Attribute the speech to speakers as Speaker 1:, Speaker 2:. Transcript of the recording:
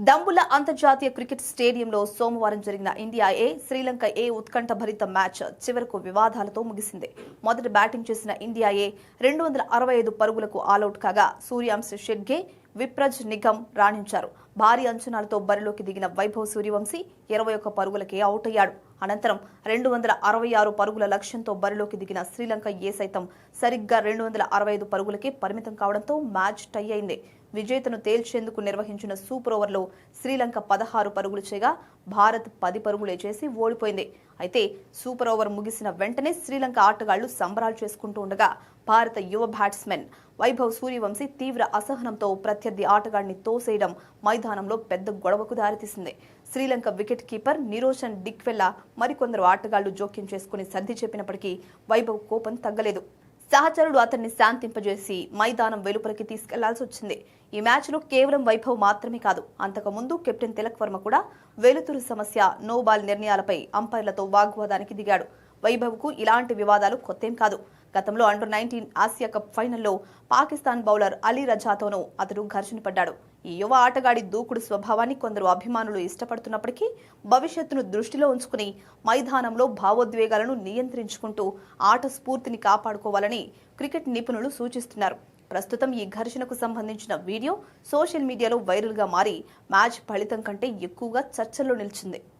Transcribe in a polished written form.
Speaker 1: దంబుల అంతర్జాతీయ క్రికెట్ స్టేడియంలో సోమవారం జరిగిన ఇండియా ఏ శ్రీలంక ఏ ఉత్కంఠభరిత మ్యాచ్ చివరకు వివాదాలతో ముగిసింది. మొదట బ్యాటింగ్ చేసిన ఇండియా ఏ 265 పరుగులకు ఆలౌట్ కాగా సూర్యాంశ్ షెడ్గే, విప్రజ్ నిగమ్ రాణించారు. భారీ అంచనాలతో బరిలోకి దిగిన వైభవ్ సూర్యవంశీ 21 పరుగులకే అవుట్ అయ్యాడు. అనంతరం 266 పరుగుల లక్ష్యంతో బరిలోకి దిగిన శ్రీలంక ఏ సైతం సరిగ్గా 265 పరుగులకే పరిమితం కావడంతో మ్యాచ్ టై అయింది. విజేతను తేల్చేందుకు నిర్వహించిన సూపర్ ఓవర్లో శ్రీలంక 16 పరుగులు చేయగా భారత్ 10 పరుగులే చేసి ఓడిపోయింది. అయితే సూపర్ ఓవర్ ముగిసిన వెంటనే శ్రీలంక ఆటగాళ్లు సంబరాలు చేసుకుంటూ ఉండగా భారత యువ బ్యాట్స్మెన్ వైభవ్ సూర్యవంశీ తీవ్ర అసహనంతో ప్రత్యర్థి ఆటగాడిని తోసేయడం మైదానంలో పెద్ద గొడవకు దారితీసింది. శ్రీలంక వికెట్ కీపర్ నిరోషన్ డిక్వెల్లా మరికొందరు ఆటగాళ్లు జోక్యం చేసుకుని సర్ది చెప్పినప్పటికీ వైభవ్ కోపం తగ్గలేదు. సహచరుడు అతన్ని శాంతింపజేసి మైదానం వెలుపలికి తీసుకెళ్లాల్సి వచ్చింది. ఈ మ్యాచ్లో కేవలం వైభవ్ మాత్రమే కాదు, అంతకుముందు కెప్టెన్ తిలక్ వర్మ కూడా వెలుతురు సమస్య, నో బాల్ నిర్ణయాలపై అంపైర్లతో వాగ్వాదానికి దిగాడు. వైభవ్కు ఇలాంటి వివాదాలు కొత్తేం కాదు. గతంలో అండర్-19 ఆసియా కప్ ఫైనల్లో పాకిస్తాన్ బౌలర్ అలీ రజాతోనూ అతడు ఘర్షణ పడ్డాడు. ఈ యువ ఆటగాడి దూకుడు స్వభావాన్ని కొందరు అభిమానులు ఇష్టపడుతున్నప్పటికీ భవిష్యత్తును దృష్టిలో ఉంచుకుని మైదానంలో భావోద్వేగాలను నియంత్రించుకుంటూ ఆట స్ఫూర్తిని కాపాడుకోవాలని క్రికెట్ నిపుణులు సూచిస్తున్నారు. ప్రస్తుతం ఈ ఘర్షణకు సంబంధించిన వీడియో సోషల్ మీడియాలో వైరల్గా మారి మ్యాచ్ ఫలితం కంటే ఎక్కువగా చర్చల్లో నిలిచింది.